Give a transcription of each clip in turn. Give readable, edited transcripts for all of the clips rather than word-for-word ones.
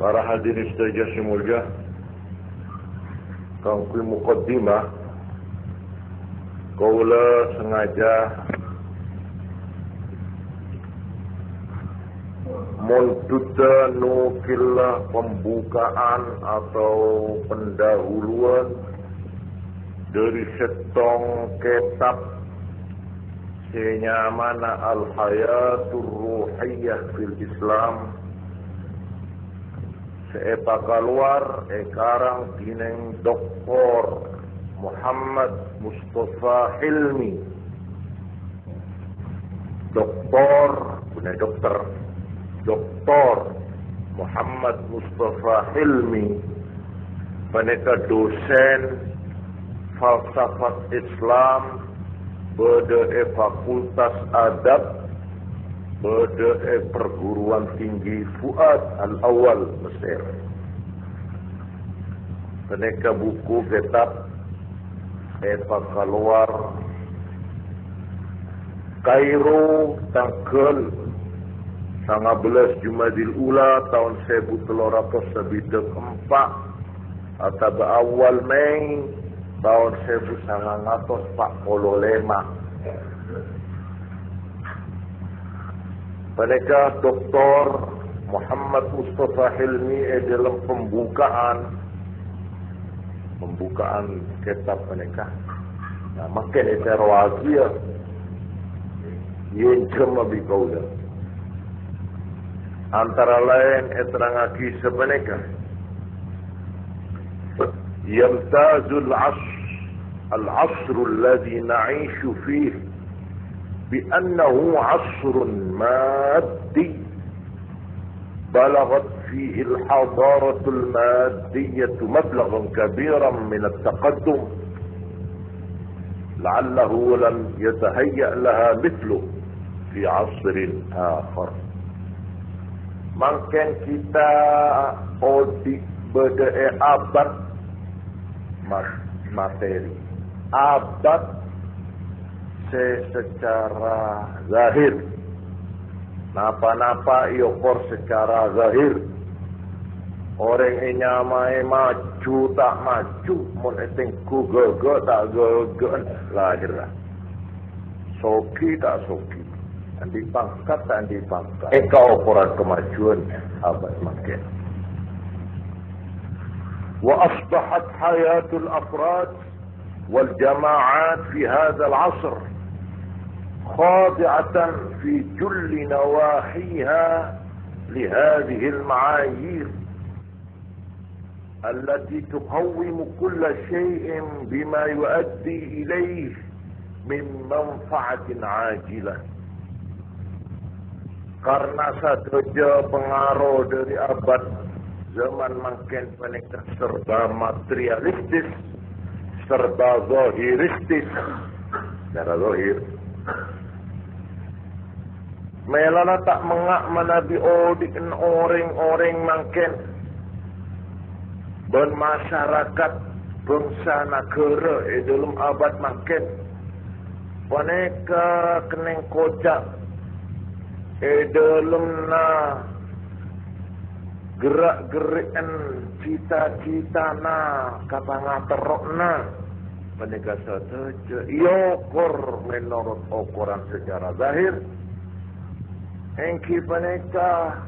Para hadirin sejajar mulia, kangkui mukaddimah kaula sengaja muntuta nukillah pembukaan atau pendahuluan dari setong kitab senyamana al-hayatur ruhiyah fil Islam. Seepa keluar ekarang tineng Dr. Muhammad Mustafa Hilmi. Doktor Muhammad Mustafa Hilmi, mereka dosen falsafat Islam pada Fakultas Adab pada perguruan tinggi Fuad Al-Awal Mesir. Mereka buku kitab keluar Kairo tanggal 19 Jumadil Ula tahun 1374 atau awal Mei tahun 1945. Mereka Dr. Muhammad Mustafa Hilmi dalam pembukaan kitab mereka. Nah, makin eterwagia yang cuma bikaulah. Antara lain eterangaki sebenarnya. Yamtazul al-asr alladhi na'ishu fihi بأنه عصر مادي بلغت فيه الحضارة المادية مبلغا كبيرا من التقدم لعله لم يتهيأ لها مثله في عصر آخر. Mungkin kita beda abad materi, abad secara zahir, napa-napa iokor secara zahir. Orang inyamai maju tak maju, mun etengku gege tak gege lahirlah. Soki tak soki, andi pangkat tak andi pangkat. Eka ukuran kemajuan abad makin. Wa asbahat hayatul afrad wal jama'at fi hadzal 'asr خاضعة في جل نواحيها لهذه المعايير التي تقوم كل شيء بما يؤدي إليه من منفعة عاجلة. Karena saja pengaruh dari abad zaman makin mereka serba materialistis, serba zahiristis, secara zahir. Melana tak mengak menabi odikan orang-orang makin bermasyarakat bangsa negara dalam abad makin. Mereka keneng kocak dalam na gerak-gerikan cita-cita na kata ngaterok na. Mereka saja iokor menurut ukuran secara zahir. Engki mereka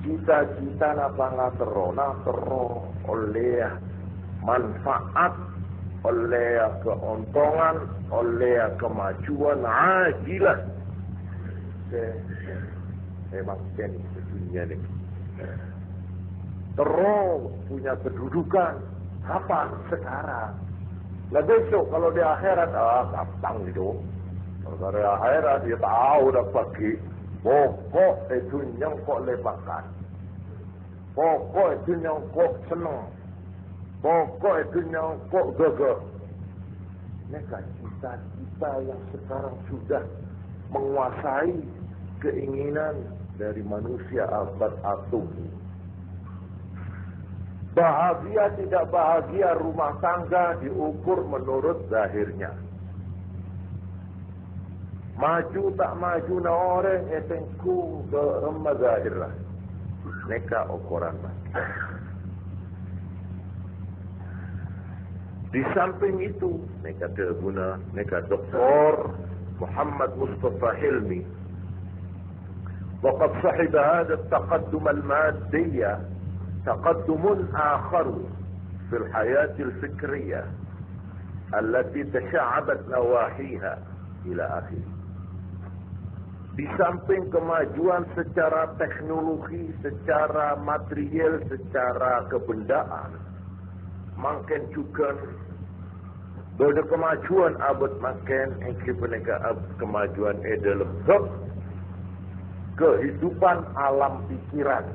cita-cita napa ngatero oleh manfaat, oleh keuntungan, oleh kemajuan ajilah. Memang ini dunia ini. Terus punya kedudukan apa sekarang? Lah besok kalau di akhirat gampang gitu. Kalau di akhirat dia tahu dah pergi. Pokok itu nyangkok lebakan. Pokok itu nyangkok senang. Pokok itu nyangkok gagah. Mereka cita-cita yang sekarang sudah menguasai keinginan dari manusia abad atom. Bahagia tidak bahagia rumah tangga diukur menurut zahirnya. Maju tak maju na orang etengku ke mazahir lah. neka ukuran mati. Di samping itu, neka guna neka Dr. Muhammad Mustafa Hilmi, وقد صحب هذا التقدم المادي تقدم آخر في الحياة الفكرية التي تشعبت نواحيها إلى آخره. Di samping kemajuan secara teknologi, secara material, secara kebendaan, makin juga pada kemajuan abad makin kemajuan dalam kehidupan alam pikiran.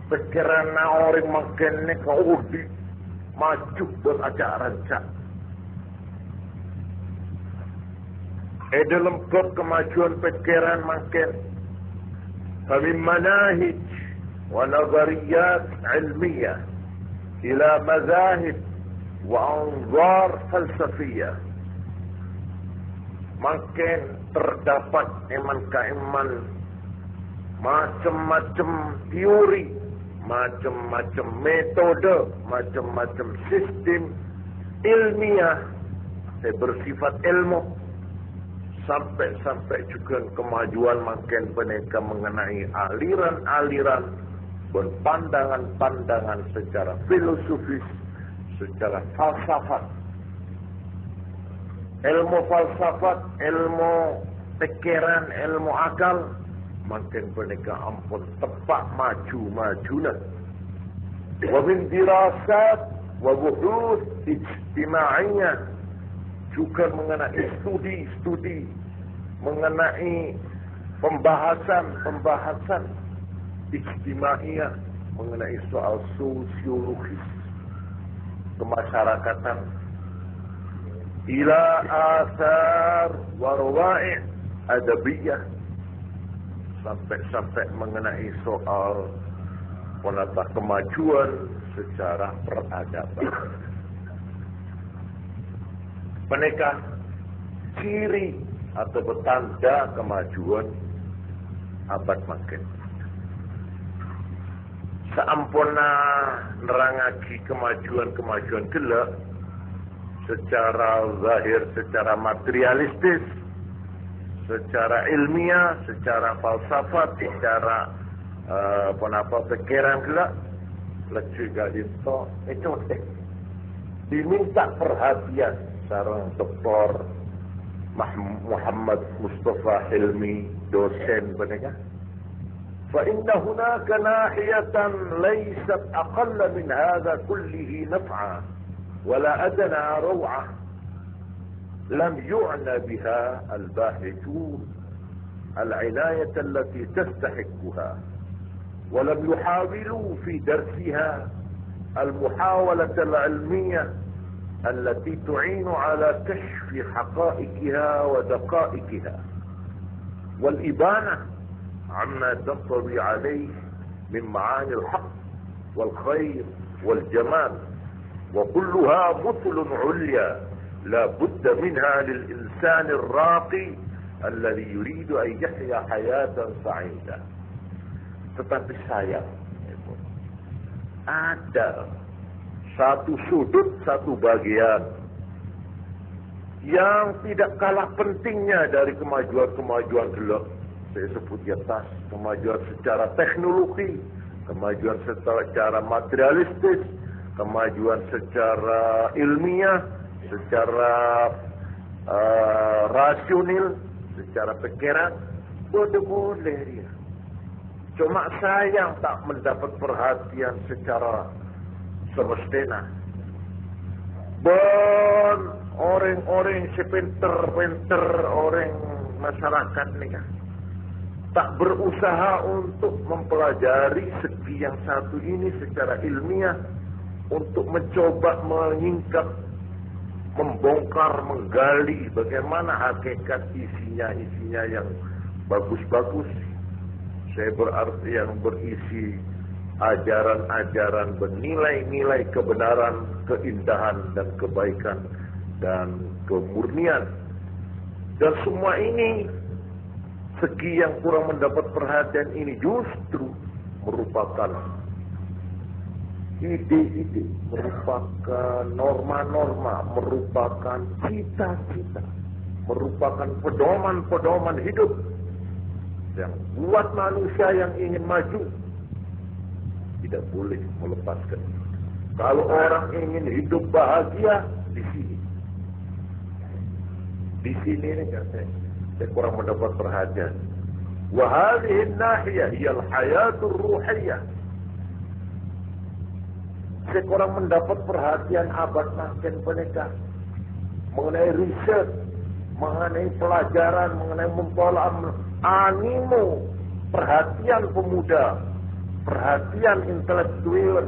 Pikiran orang makin udi maju beracak-rancak. Dalam kemajuan pikiran makin kami manahij wa nazariyat ilmiah ila mazahib wa anzar falsafiyah. Makin terdapat iman macam-macam teori, macam-macam metode, macam-macam sistem ilmiah bersifat ilmu, sampai juga kemajuan makin mereka mengenai aliran-aliran dan pandangan-pandangan secara filosofis, secara falsafat. Ilmu falsafat, ilmu pikiran, ilmu akal makin mereka ampun tepat maju-majulah. Wa min dirasat wa buhuth ijtimaiyah, juga mengenai studi-studi, mengenai pembahasan ijtimaiyah, mengenai soal sosiologis kemasyarakatan, ila asar wa rawa'i adabiyah, sampai mengenai soal penata kemajuan secara peradaban. Mereka ciri atau petanda kemajuan abad makin. Seampuna nerangaki kemajuan gelap secara zahir, secara materialistis, secara ilmiah, secara falsafat, secara pikiran gelap, juga itu diminta perhatian seorang Dr. Muhammad Mustafa Hilmi, dosen mereka. فإن هناك ناحية ليست أقل من هذا كله نفعا ولا أدنى روعة لم يعنى بها الباحثون العناية التي تستحقها ولم يحاولوا في درسها المحاولة العلمية التي تعين على كشف حقائقها ودقائقها والإبانة عما تنطوي عليه من معاني الحق والخير والجمال، وكلها مثل عليا لا بد منها للإنسان الراقي الذي يريد أن يحيا حياة سعيدة. Tetapi sayang, ada satu sudut, satu bagian yang tidak kalah pentingnya dari kemajuan-kemajuan gelap. Saya sebut di atas, kemajuan secara teknologi, kemajuan secara materialistis, kemajuan secara ilmiah, secara rasional, secara pikiran, boleh dia. Cuma sayang tak mendapat perhatian secara semestinya. Dan orang-orang sepinter-pinter orang masyarakat ni kan tak berusaha untuk mempelajari segi yang satu ini secara ilmiah, untuk mencoba menyingkap, membongkar, menggali bagaimana hakikat isinya yang bagus-bagus. Saya berarti yang berisi ajaran-ajaran bernilai-nilai kebenaran, keindahan dan kebaikan dan kemurnian. Dan semua ini, segi yang kurang mendapat perhatian ini justru merupakan ide-ide, merupakan norma-norma, merupakan cita-cita, merupakan pedoman-pedoman hidup yang buat manusia yang ingin maju tidak boleh melepaskan. Kalau orang ingin hidup bahagia di sini, ini saya kurang mendapat perhatian. Wa hadhihi an-nahiyah hiya al-hayatur ruhiyah. Saya kurang mendapat perhatian abad makin peneka mengenai riset, mengenai pelajaran, mengenai mempola animo, perhatian pemuda, perhatian intelektual,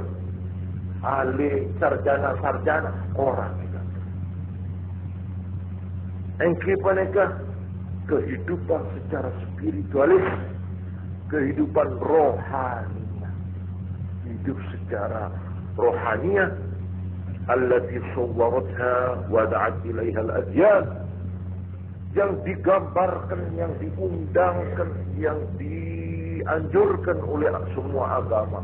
ahli sarjana-sarjana orang kita. Engki peneka kehidupan secara spiritualis, kehidupan rohani, hidup secara rohaniyah allati sawwaratha wa da'at ilaiha al-adyan, yang digambarkan, yang diundangkan, yang dianjurkan oleh semua agama.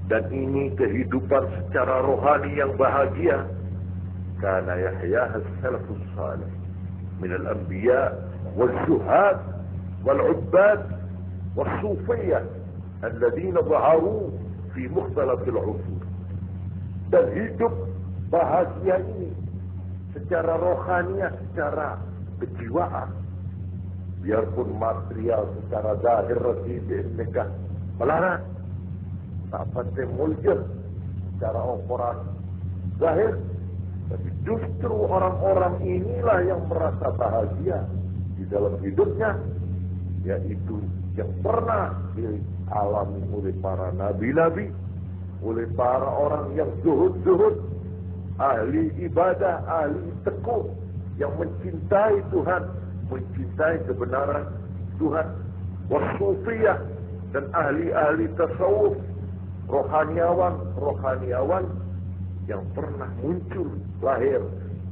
Dan ini kehidupan secara rohani yang bahagia. Kana yahyaha as-salafus salih min al-anbiya wal-zuhad wal-ubbad wal-sufiyah alladhina zaharu fi mukhtalafil usur. Dan hidup bahagia ini secara rohaniah, secara kejiwaan, biarpun material secara zahir mereka melarat, tak patut muljam secara ukuran zahir, tapi justru orang-orang inilah yang merasa bahagia di dalam hidupnya, yaitu yang pernah dialami oleh para nabi-nabi, oleh para orang yang zuhud-zuhud, ahli ibadah, ahli tekun, yang mencintai Tuhan, mencintai kebenaran Tuhan, wasufiyah, dan ahli-ahli tasawuf, rohaniawan yang pernah muncul, lahir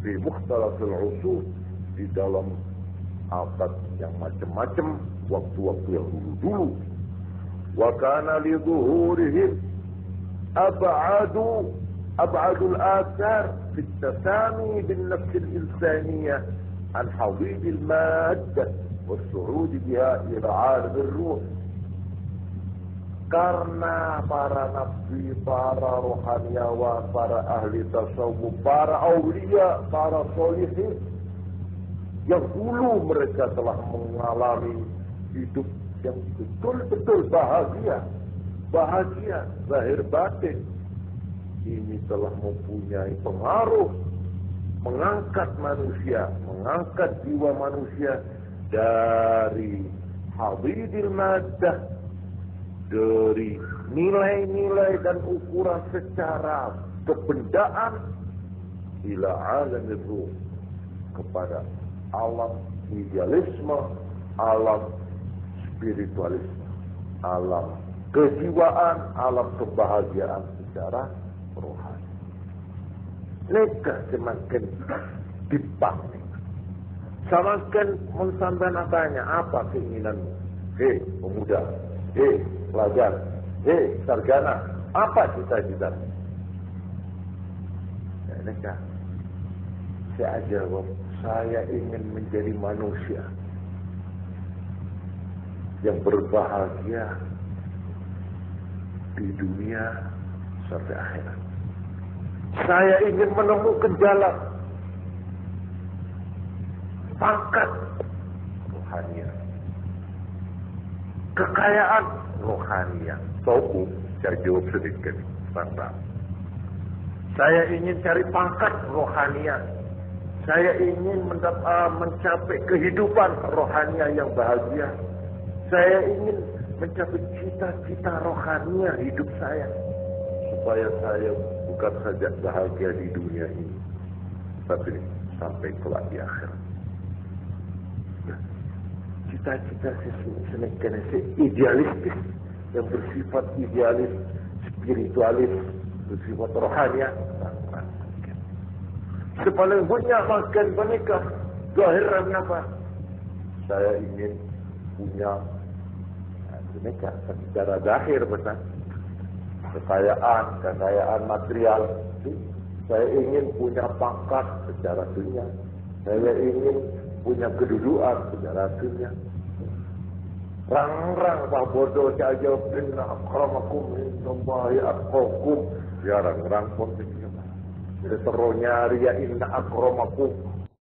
di mukhtalafil usur, di dalam abad yang macam-macam, waktu-waktu yang dulu-dulu. Wa kana li zuhurihim ab'adul athar fi at-tasami bin nafs al-insaniyah an hawid al-maddah was-su'ud biha ila 'alam ar-ruh. Karena para nabi, para rohaniawan, para ahli tasawuf, para aulia, para solihin, yang dulu mereka telah mengalami hidup yang betul-betul bahagia zahir batin, ini telah mempunyai pengaruh mengangkat manusia, mengangkat jiwa manusia dari hadidil maddah, dari nilai-nilai dan ukuran secara kebendaan, ila alamir ruh, kepada alam idealisme, alam spiritualisme, alam kejiwaan, alam kebahagiaan secara rohani. Mereka semakin dipang. Semakin mensampai natanya, apa keinginanmu? Hei pemuda, hei pelajar, hei sarjana, apa cita-cita? Mereka, saya jawab, saya ingin menjadi manusia yang berbahagia di dunia sampai akhirat. Saya ingin menemukan jalan pangkat rohaniah, kekayaan rohaniah. Tahu, saya jawab sedikit, Bang. Saya ingin cari pangkat rohaniah. Saya ingin mencapai kehidupan rohaniah yang bahagia. Saya ingin mencapai cita-cita rohaniah hidup saya, supaya saya bukan saja bahagia di dunia ini, tapi sampai kelak di akhirat. Cita-cita semakin idealistis, yang bersifat idealis, spiritualis, bersifat rohaniah. Sepaling banyak makan menikah, zahirnya apa? Saya ingin punya Ini kan secara zahir benar. Kekayaan material. Saya ingin punya pangkat secara dunia. Saya ingin punya kedudukan secara dunia. Rang-rang Pak Bodoh saja inna akramakum innallahi atqakum. Ya rang-rang pun jadi terus nyari ya inna akramakum